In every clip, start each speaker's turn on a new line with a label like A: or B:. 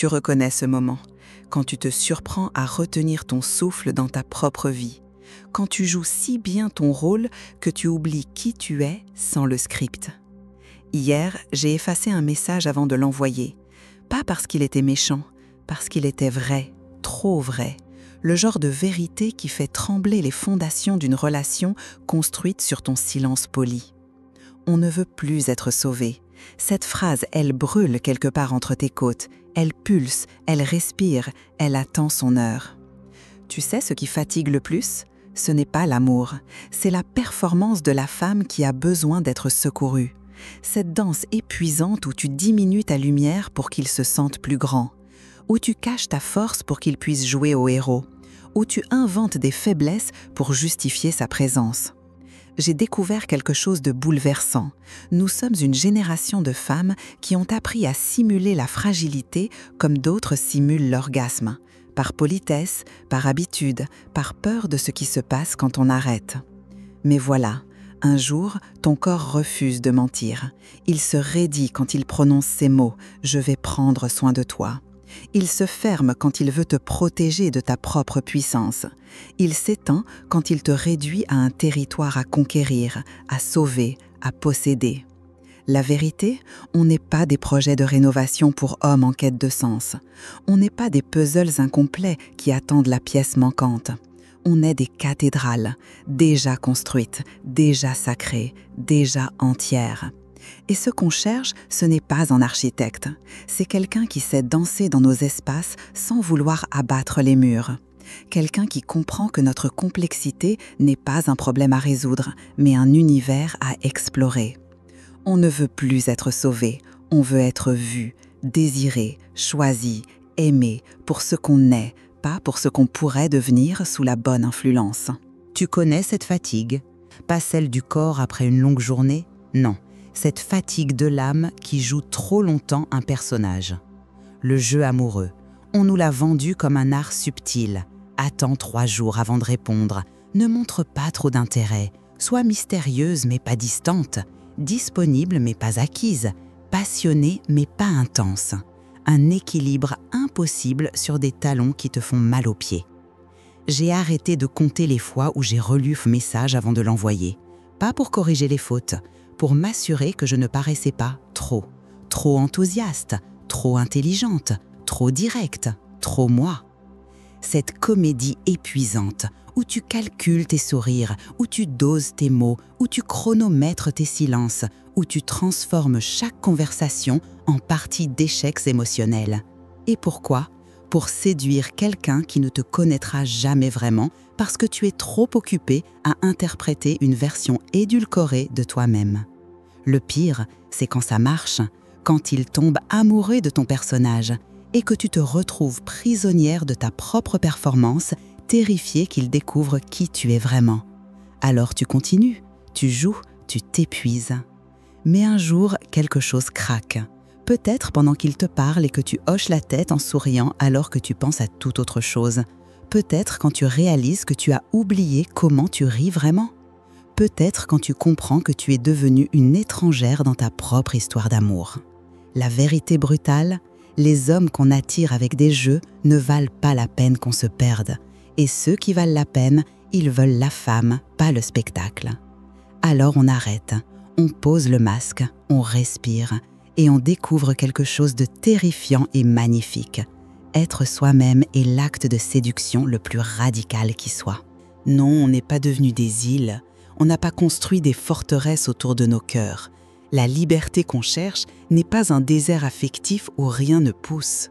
A: Tu reconnais ce moment, quand tu te surprends à retenir ton souffle dans ta propre vie, quand tu joues si bien ton rôle que tu oublies qui tu es sans le script. Hier, j'ai effacé un message avant de l'envoyer, pas parce qu'il était méchant, parce qu'il était vrai, trop vrai, le genre de vérité qui fait trembler les fondations d'une relation construite sur ton silence poli. On ne veut plus être sauvé. Cette phrase, elle brûle quelque part entre tes côtes, elle pulse, elle respire, elle attend son heure. Tu sais ce qui fatigue le plus ? Ce n'est pas l'amour, c'est la performance de la femme qui a besoin d'être secourue. Cette danse épuisante où tu diminues ta lumière pour qu'il se sente plus grand, où tu caches ta force pour qu'il puisse jouer au héros, où tu inventes des faiblesses pour justifier sa présence. J'ai découvert quelque chose de bouleversant. Nous sommes une génération de femmes qui ont appris à simuler la fragilité comme d'autres simulent l'orgasme, par politesse, par habitude, par peur de ce qui se passe quand on arrête. Mais voilà, un jour, ton corps refuse de mentir. Il se raidit quand il prononce ces mots « Je vais prendre soin de toi ». Il se ferme quand il veut te protéger de ta propre puissance. Il s'étend quand il te réduit à un territoire à conquérir, à sauver, à posséder. La vérité, on n'est pas des projets de rénovation pour hommes en quête de sens. On n'est pas des puzzles incomplets qui attendent la pièce manquante. On est des cathédrales, déjà construites, déjà sacrées, déjà entières. Et ce qu'on cherche, ce n'est pas un architecte. C'est quelqu'un qui sait danser dans nos espaces sans vouloir abattre les murs. Quelqu'un qui comprend que notre complexité n'est pas un problème à résoudre, mais un univers à explorer. On ne veut plus être sauvé, on veut être vu, désiré, choisi, aimé pour ce qu'on est, pas pour ce qu'on pourrait devenir sous la bonne influence.
B: Tu connais cette fatigue? Pas celle du corps après une longue journée? Non. Cette fatigue de l'âme qui joue trop longtemps un personnage. Le jeu amoureux, on nous l'a vendu comme un art subtil. Attends 3 jours avant de répondre, ne montre pas trop d'intérêt, sois mystérieuse mais pas distante, disponible mais pas acquise, passionnée mais pas intense. Un équilibre impossible sur des talons qui te font mal aux pieds. J'ai arrêté de compter les fois où j'ai relu ce message avant de l'envoyer. Pas pour corriger les fautes, pour m'assurer que je ne paraissais pas trop enthousiaste, trop intelligente, trop directe, trop moi. Cette comédie épuisante, où tu calcules tes sourires, où tu doses tes mots, où tu chronomètres tes silences, où tu transformes chaque conversation en partie d'échecs émotionnels. Et pourquoi ? Pour séduire quelqu'un qui ne te connaîtra jamais vraiment parce que tu es trop occupé à interpréter une version édulcorée de toi-même. Le pire, c'est quand ça marche, quand il tombe amoureux de ton personnage et que tu te retrouves prisonnière de ta propre performance, terrifiée qu'il découvre qui tu es vraiment. Alors tu continues, tu joues, tu t'épuises. Mais un jour, quelque chose craque. Peut-être pendant qu'il te parle et que tu hoches la tête en souriant alors que tu penses à toute autre chose. Peut-être quand tu réalises que tu as oublié comment tu ris vraiment. Peut-être quand tu comprends que tu es devenue une étrangère dans ta propre histoire d'amour. La vérité brutale, les hommes qu'on attire avec des jeux ne valent pas la peine qu'on se perde. Et ceux qui valent la peine, ils veulent la femme, pas le spectacle. Alors on arrête, on pose le masque, on respire et on découvre quelque chose de terrifiant et magnifique. Être soi-même est l'acte de séduction le plus radical qui soit. Non, on n'est pas devenu des îles. On n'a pas construit des forteresses autour de nos cœurs. La liberté qu'on cherche n'est pas un désert affectif où rien ne pousse.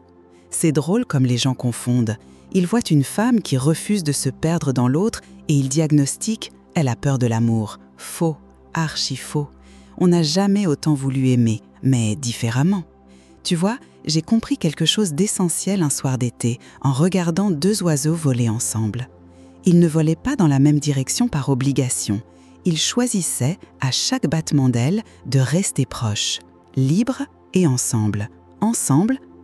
B: C'est drôle comme les gens confondent. Ils voient une femme qui refuse de se perdre dans l'autre et ils diagnostiquent « elle a peur de l'amour ». Faux, archi faux. On n'a jamais autant voulu aimer, mais différemment. Tu vois, j'ai compris quelque chose d'essentiel un soir d'été en regardant 2 oiseaux voler ensemble. Ils ne volaient pas dans la même direction par obligation. Ils choisissaient, à chaque battement d'aile, de rester proches, libres et ensemble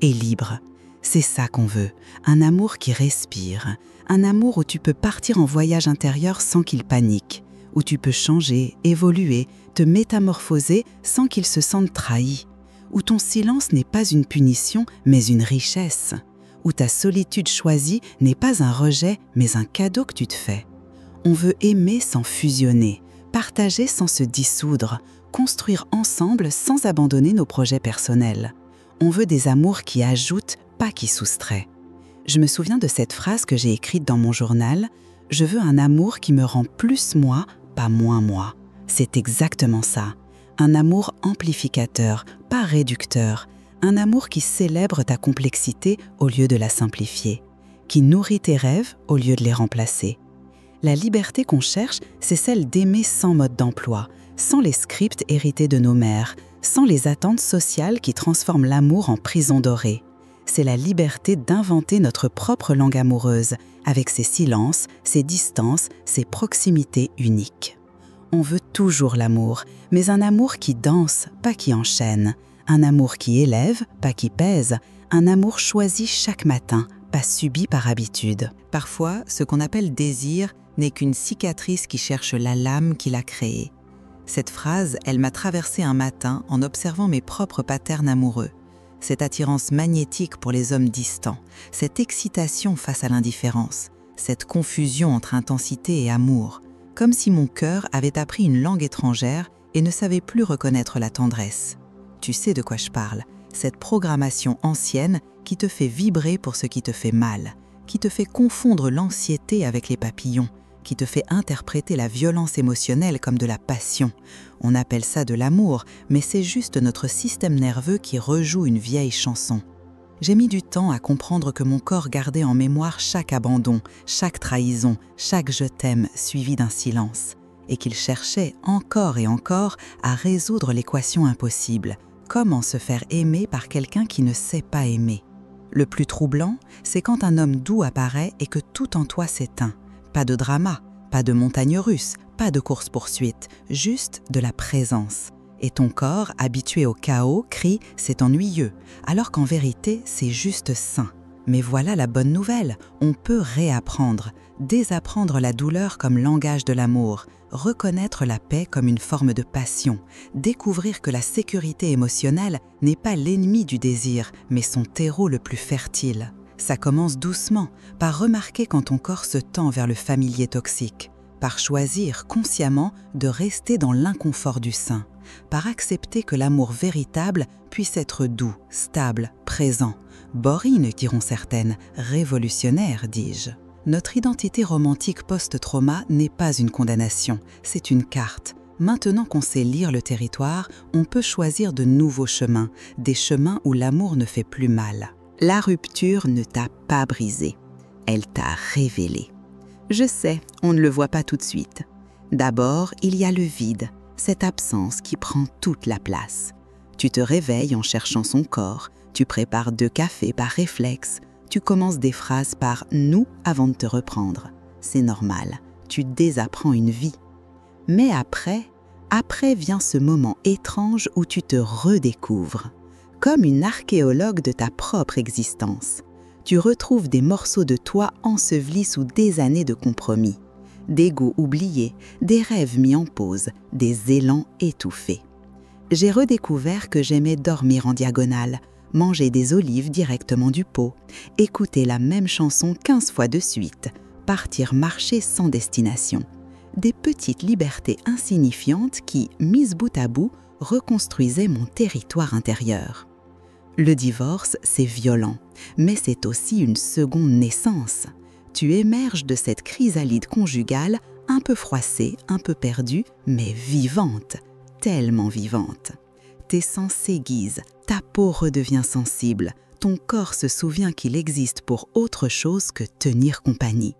B: et libres. C'est ça qu'on veut, un amour qui respire, un amour où tu peux partir en voyage intérieur sans qu'il panique, où tu peux changer, évoluer, te métamorphoser sans qu'il se sente trahi,
A: où ton silence n'est pas une punition, mais une richesse, où ta solitude choisie n'est pas un rejet, mais un cadeau que tu te fais. On veut aimer sans fusionner, partager sans se dissoudre, construire ensemble sans abandonner nos projets personnels. On veut des amours qui ajoutent, pas qui soustraient. Je me souviens de cette phrase que j'ai écrite dans mon journal « Je veux un amour qui me rend plus moi, pas moins moi ». C'est exactement ça. Un amour amplificateur, pas réducteur. Un amour qui célèbre ta complexité au lieu de la simplifier. Qui nourrit tes rêves au lieu de les remplacer. La liberté qu'on cherche, c'est celle d'aimer sans mode d'emploi, sans les scripts hérités de nos mères, sans les attentes sociales qui transforment l'amour en prison dorée. C'est la liberté d'inventer notre propre langue amoureuse, avec ses silences, ses distances, ses proximités uniques. On veut toujours l'amour, mais un amour qui danse, pas qui enchaîne. Un amour qui élève, pas qui pèse. Un amour choisi chaque matin, pas subi par habitude. Parfois, ce qu'on appelle désir n'est qu'une cicatrice qui cherche la lame qui l'a créée. Cette phrase, elle m'a traversée un matin en observant mes propres patterns amoureux. Cette attirance magnétique pour les hommes distants, cette excitation face à l'indifférence, cette confusion entre intensité et amour, comme si mon cœur avait appris une langue étrangère et ne savait plus reconnaître la tendresse. Tu sais de quoi je parle, cette programmation ancienne qui te fait vibrer pour ce qui te fait mal, qui te fait confondre l'anxiété avec les papillons, qui te fait interpréter la violence émotionnelle comme de la passion. On appelle ça de l'amour, mais c'est juste notre système nerveux qui rejoue une vieille chanson. J'ai mis du temps à comprendre que mon corps gardait en mémoire chaque abandon, chaque trahison, chaque je t'aime suivi d'un silence, et qu'il cherchait encore et encore à résoudre l'équation impossible. Comment se faire aimer par quelqu'un qui ne sait pas aimer? Le plus troublant, c'est quand un homme doux apparaît et que tout en toi s'éteint. Pas de drama, pas de montagne russe, pas de course-poursuite, juste de la présence. Et ton corps, habitué au chaos, crie « c'est ennuyeux », alors qu'en vérité, c'est juste sain. Mais voilà la bonne nouvelle, on peut réapprendre, désapprendre la douleur comme langage de l'amour, reconnaître la paix comme une forme de passion, découvrir que la sécurité émotionnelle n'est pas l'ennemi du désir, mais son terreau le plus fertile. Ça commence doucement, par remarquer quand ton corps se tend vers le familier toxique, par choisir consciemment de rester dans l'inconfort du sein, par accepter que l'amour véritable puisse être doux, stable, présent. Boring, diront certaines, révolutionnaire, dis-je. Notre identité romantique post-trauma n'est pas une condamnation, c'est une carte. Maintenant qu'on sait lire le territoire, on peut choisir de nouveaux chemins, des chemins où l'amour ne fait plus mal. La rupture ne t'a pas brisé, elle t'a révélé. Je sais, on ne le voit pas tout de suite. D'abord, il y a le vide, cette absence qui prend toute la place. Tu te réveilles en cherchant son corps, tu prépares 2 cafés par réflexe, tu commences des phrases par « nous » avant de te reprendre. C'est normal, tu désapprends une vie. Mais après vient ce moment étrange où tu te redécouvres. Comme une archéologue de ta propre existence. Tu retrouves des morceaux de toi ensevelis sous des années de compromis, des goûts oubliés, des rêves mis en pause, des élans étouffés. J'ai redécouvert que j'aimais dormir en diagonale, manger des olives directement du pot, écouter la même chanson 15 fois de suite, partir marcher sans destination. Des petites libertés insignifiantes qui, mises bout à bout, reconstruisaient mon territoire intérieur. Le divorce, c'est violent, mais c'est aussi une seconde naissance. Tu émerges de cette chrysalide conjugale un peu froissée, un peu perdue, mais vivante, tellement vivante. Tes sens s'aiguisent, ta peau redevient sensible, ton corps se souvient qu'il existe pour autre chose que tenir compagnie.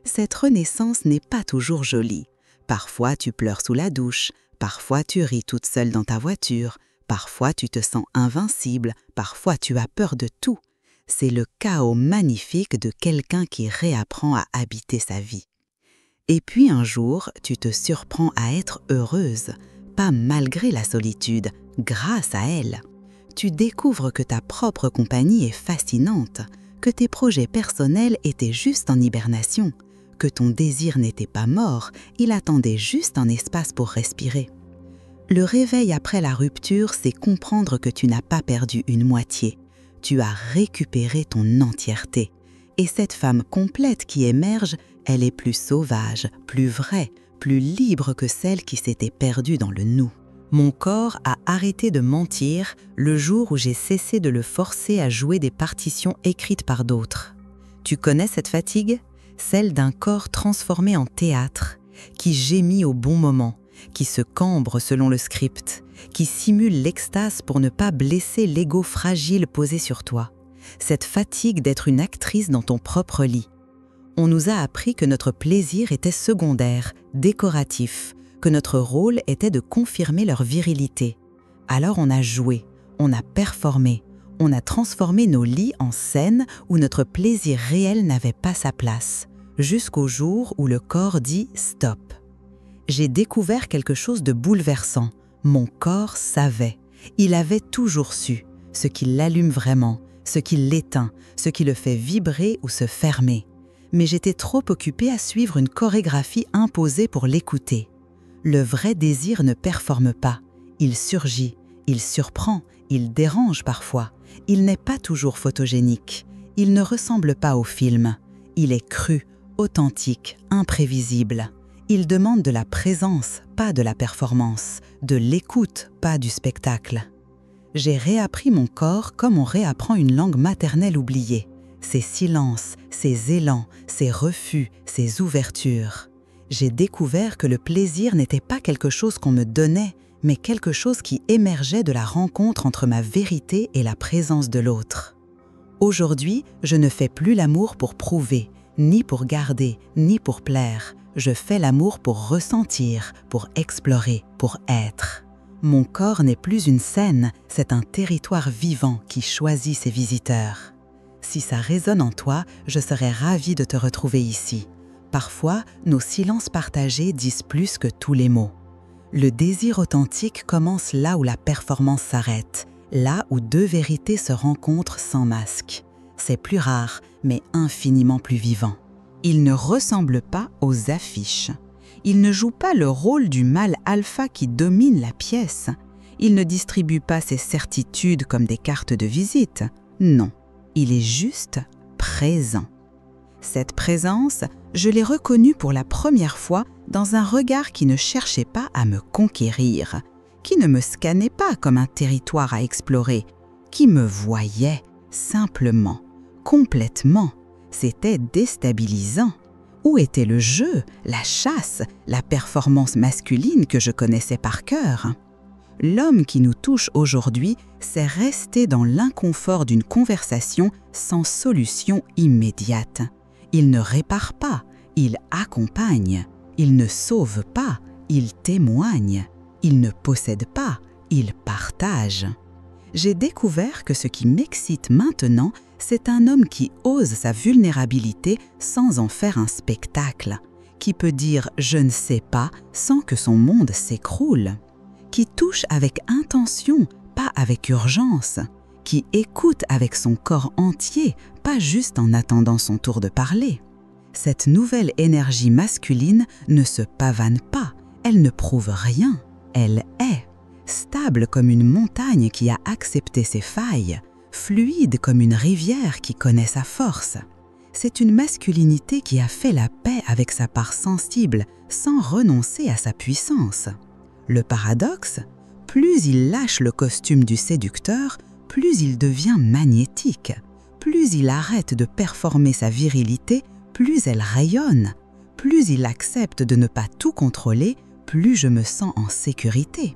A: Cette renaissance n'est pas toujours jolie. Parfois tu pleures sous la douche, parfois tu ris toute seule dans ta voiture, parfois tu te sens invincible, parfois tu as peur de tout. C'est le chaos magnifique de quelqu'un qui réapprend à habiter sa vie. Et puis un jour, tu te surprends à être heureuse, pas malgré la solitude, grâce à elle. Tu découvres que ta propre compagnie est fascinante, que tes projets personnels étaient juste en hibernation, que ton désir n'était pas mort, il attendait juste un espace pour respirer.
B: Le réveil après la rupture, c'est comprendre que tu n'as pas perdu une moitié. Tu as récupéré ton entièreté. Et cette femme complète qui émerge, elle est plus sauvage, plus vraie, plus libre que celle qui s'était perdue dans le nous. Mon corps a arrêté de mentir le jour où j'ai cessé de le forcer à jouer des partitions écrites par d'autres. Tu connais cette fatigue? Celle d'un corps transformé en théâtre, qui gémit au bon moment, qui se cambre selon le script, qui simule l'extase pour ne pas blesser l'ego fragile posé sur toi. Cette fatigue d'être une actrice dans ton propre lit. On nous a appris que notre plaisir était secondaire, décoratif, que notre rôle était de confirmer leur virilité. Alors on a joué, on a performé, on a transformé nos lits en scènes où notre plaisir réel n'avait pas sa place, jusqu'au jour où le corps dit « stop ». J'ai découvert quelque chose de bouleversant. Mon corps savait. Il avait toujours su ce qui l'allume vraiment, ce qui l'éteint, ce qui le fait vibrer ou se fermer. Mais j'étais trop occupée à suivre une chorégraphie imposée pour l'écouter. Le vrai désir ne performe pas. Il surgit, il surprend, il dérange parfois. Il n'est pas toujours photogénique. Il ne ressemble pas au film. Il est cru, authentique, imprévisible. Il demande de la présence, pas de la performance, de l'écoute, pas du spectacle. J'ai réappris mon corps comme on réapprend une langue maternelle oubliée. Ses silences, ses élans, ses refus, ses ouvertures. J'ai découvert que le plaisir n'était pas quelque chose qu'on me donnait, mais quelque chose qui émergeait de la rencontre entre ma vérité et la présence de l'autre. Aujourd'hui, je ne fais plus l'amour pour prouver, ni pour garder, ni pour plaire. Je fais l'amour pour ressentir, pour explorer, pour être. Mon corps n'est plus une scène, c'est un territoire vivant qui choisit ses visiteurs. Si ça résonne en toi, je serais ravie de te retrouver ici. Parfois, nos silences partagés disent plus que tous les mots. Le désir authentique commence là où la performance s'arrête, là où deux vérités se rencontrent sans masque. C'est plus rare, mais infiniment plus vivant. Il ne ressemble pas aux affiches. Il ne joue pas le rôle du mâle alpha qui domine la pièce. Il ne distribue pas ses certitudes comme des cartes de visite. Non, il est juste présent. Cette présence, je l'ai reconnue pour la première fois dans un regard qui ne cherchait pas à me conquérir, qui ne me scannait pas comme un territoire à explorer, qui me voyait simplement, complètement. C'était déstabilisant. Où était le jeu, la chasse, la performance masculine que je connaissais par cœur? L'homme qui nous touche aujourd'hui, c'est rester dans l'inconfort d'une conversation sans solution immédiate. Il ne répare pas, il accompagne. Il ne sauve pas, il témoigne. Il ne possède pas, il partage. J'ai découvert que ce qui m'excite maintenant, c'est un homme qui ose sa vulnérabilité sans en faire un spectacle, qui peut dire « je ne sais pas » sans que son monde s'écroule, qui touche avec intention, pas avec urgence, qui écoute avec son corps entier, pas juste en attendant son tour de parler. Cette nouvelle énergie masculine ne se pavane pas, elle ne prouve rien, elle est. Stable comme une montagne qui a accepté ses failles, fluide comme une rivière qui connaît sa force. C'est une masculinité qui a fait la paix avec sa part sensible sans renoncer à sa puissance. Le paradoxe, plus il lâche le costume du séducteur, plus il devient magnétique. Plus il arrête de performer sa virilité, plus elle rayonne. Plus il accepte de ne pas tout contrôler, plus je me sens en sécurité.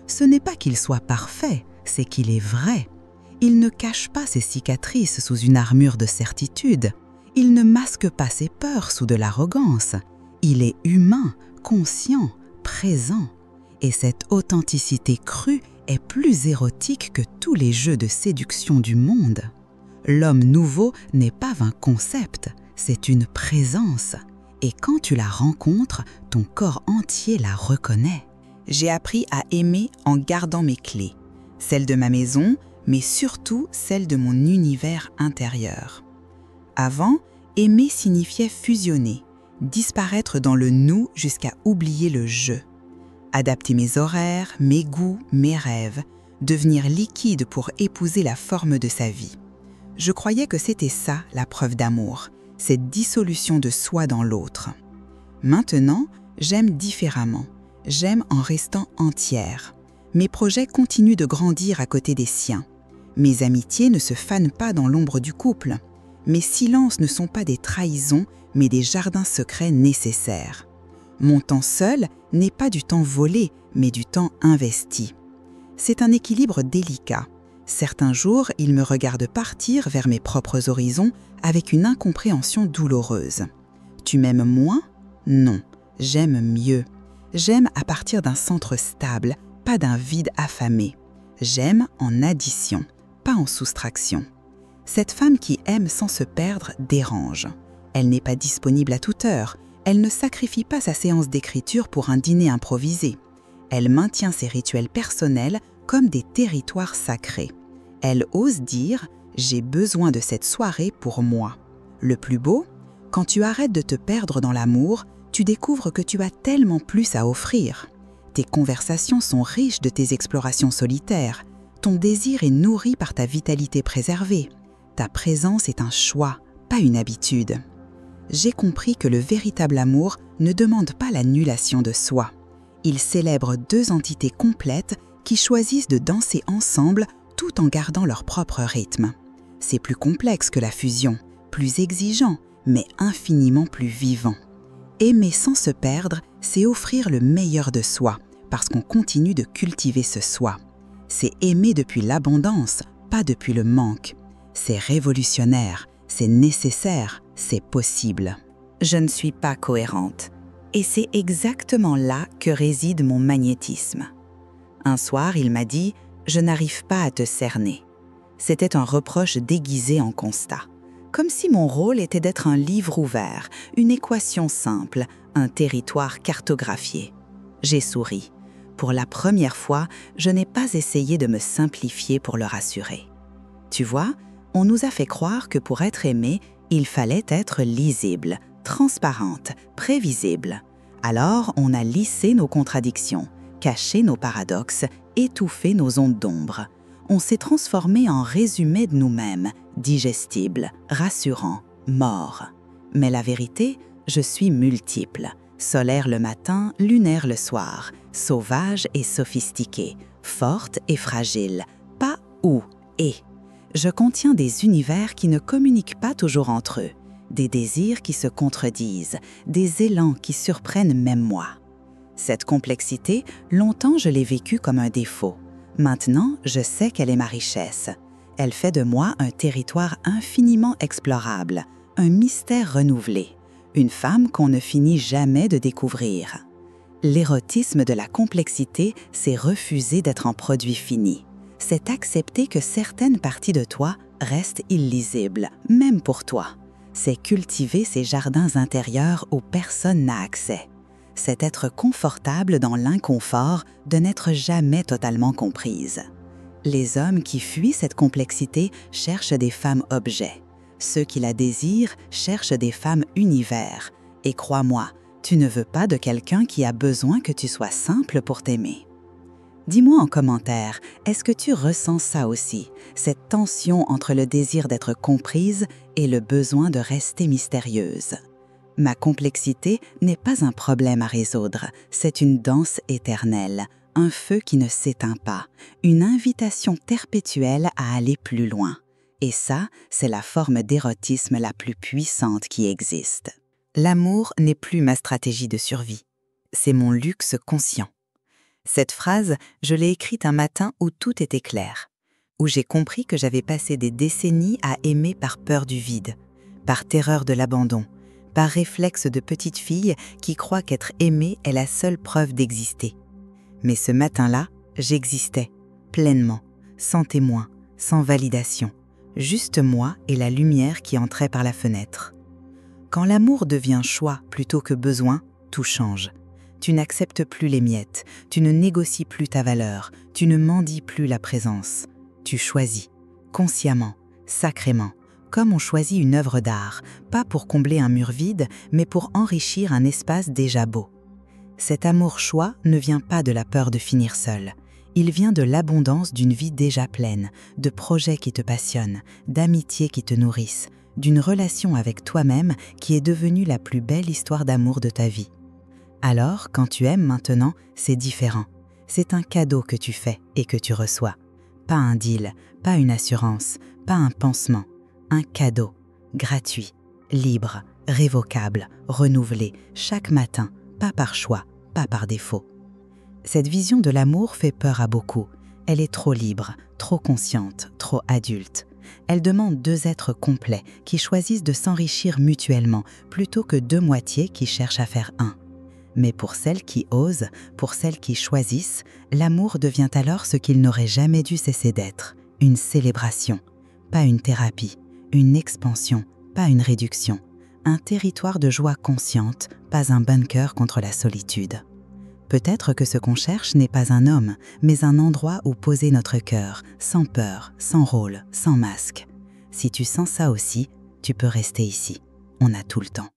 B: Ce n'est pas qu'il soit parfait, c'est qu'il est vrai. Il ne cache pas ses cicatrices sous une armure de certitude. Il ne masque pas ses peurs sous de l'arrogance. Il est humain, conscient, présent. Et cette authenticité crue est plus érotique que tous les jeux de séduction du monde. L'homme nouveau n'est pas un concept, c'est une présence. Et quand tu la rencontres, ton corps entier la reconnaît. J'ai appris à aimer en gardant mes clés, celles de ma maison, mais surtout celles de mon univers intérieur. Avant, aimer signifiait fusionner, disparaître dans le nous jusqu'à oublier le je.
A: adapter mes horaires, mes goûts, mes rêves, devenir liquide pour épouser la forme de sa vie. Je croyais que c'était ça la preuve d'amour, cette dissolution de soi dans l'autre. Maintenant, j'aime différemment. J'aime en restant entière. Mes projets continuent de grandir à côté des siens. Mes amitiés ne se fanent pas dans l'ombre du couple. Mes silences ne sont pas des trahisons, mais des jardins secrets nécessaires. Mon temps seul n'est pas du temps volé, mais du temps investi. C'est un équilibre délicat. Certains jours, il me regarde partir vers mes propres horizons avec une incompréhension douloureuse. Tu m'aimes moins ? Non, j'aime mieux. J'aime à partir d'un centre stable, pas d'un vide affamé. J'aime en addition, pas en soustraction. Cette femme qui aime sans se perdre dérange. Elle n'est pas disponible à toute heure. Elle ne sacrifie pas sa séance d'écriture pour un dîner improvisé. Elle maintient ses rituels personnels comme des territoires sacrés. Elle ose dire « j'ai besoin de cette soirée pour moi ». Le plus beau, quand tu arrêtes de te perdre dans l'amour, tu découvres que tu as tellement plus à offrir. Tes conversations sont riches de tes explorations solitaires. Ton désir est nourri par ta vitalité préservée. Ta présence est un choix, pas une habitude. J'ai compris que le véritable amour ne demande pas l'annulation de soi. Il célèbre deux entités complètes qui choisissent de danser ensemble tout en gardant leur propre rythme. C'est plus complexe que la fusion, plus exigeant, mais infiniment plus vivant. Aimer sans se perdre, c'est offrir le meilleur de soi, parce qu'on continue de cultiver ce soi. C'est aimer depuis l'abondance, pas depuis le manque. C'est révolutionnaire, c'est nécessaire, c'est possible. Je ne suis pas cohérente. Et c'est exactement là que réside mon magnétisme. Un soir, il m'a dit « Je n'arrive pas à te cerner ». C'était un reproche déguisé en constat. Comme si mon rôle était d'être un livre ouvert, une équation simple, un territoire cartographié. J'ai souri. Pour la première fois, je n'ai pas essayé de me simplifier pour le rassurer. Tu vois, on nous a fait croire que pour être aimé, il fallait être lisible, transparente, prévisible. Alors, on a lissé nos contradictions, caché nos paradoxes, étouffé nos ondes d'ombre. On s'est transformé en résumé de nous-mêmes, digestible, rassurant, mort. Mais la vérité, je suis multiple. Solaire le matin, lunaire le soir, sauvage et sophistiquée, forte et fragile, pas ou et. Je contiens des univers qui ne communiquent pas toujours entre eux, des désirs qui se contredisent, des élans qui surprennent même moi. Cette complexité, longtemps je l'ai vécue comme un défaut. Maintenant, je sais qu'elle est ma richesse. Elle fait de moi un territoire infiniment explorable, un mystère renouvelé, une femme qu'on ne finit jamais de découvrir. L'érotisme de la complexité, c'est refuser d'être un produit fini. C'est accepter que certaines parties de toi restent illisibles, même pour toi. C'est cultiver ces jardins intérieurs où personne n'a accès. C'est être confortable dans l'inconfort de n'être jamais totalement comprise. Les hommes qui fuient cette complexité cherchent des femmes objets. Ceux qui la désirent cherchent des femmes univers. Et crois-moi, tu ne veux pas de quelqu'un qui a besoin que tu sois simple pour t'aimer. Dis-moi en commentaire, est-ce que tu ressens ça aussi, cette tension entre le désir d'être comprise et le besoin de rester mystérieuse? Ma complexité n'est pas un problème à résoudre, c'est une danse éternelle, un feu qui ne s'éteint pas, une invitation perpétuelle à aller plus loin. Et ça, c'est la forme d'érotisme la plus puissante qui existe. L'amour n'est plus ma stratégie de survie, c'est mon luxe conscient. Cette phrase, je l'ai écrite un matin où tout était clair, où j'ai compris que j'avais passé des décennies à aimer par peur du vide, par terreur de l'abandon, par réflexe de petite fille qui croit qu'être aimée est la seule preuve d'exister. Mais ce matin-là, j'existais, pleinement, sans témoin, sans validation, juste moi et la lumière qui entrait par la fenêtre. Quand l'amour devient choix plutôt que besoin, tout change. Tu n'acceptes plus les miettes, tu ne négocies plus ta valeur, tu ne mendies plus la présence. Tu choisis, consciemment, sacrément, comme on choisit une œuvre d'art, pas pour combler un mur vide, mais pour enrichir un espace déjà beau.
B: Cet amour-choix ne vient pas de la peur de finir seul. Il vient de l'abondance d'une vie déjà pleine, de projets qui te passionnent, d'amitiés qui te nourrissent, d'une relation avec toi-même qui est devenue la plus belle histoire d'amour de ta vie. Alors, quand tu aimes maintenant, c'est différent. C'est un cadeau que tu fais et que tu reçois. Pas un deal, pas une assurance, pas un pansement. Un cadeau, gratuit, libre, révocable, renouvelé, chaque matin, pas par choix, pas par défaut. Cette vision de l'amour fait peur à beaucoup. Elle est trop libre, trop consciente, trop adulte. Elle demande deux êtres complets qui choisissent de s'enrichir mutuellement plutôt que deux moitiés qui cherchent à faire un. Mais pour celles qui osent, pour celles qui choisissent, l'amour devient alors ce qu'il n'aurait jamais dû cesser d'être, une célébration, pas une thérapie, une expansion, pas une réduction, un territoire de joie consciente, pas un bunker contre la solitude. Peut-être que ce qu'on cherche n'est pas un homme, mais un endroit où poser notre cœur, sans peur, sans rôle, sans masque. Si tu sens ça aussi, tu peux rester ici. On a tout le temps.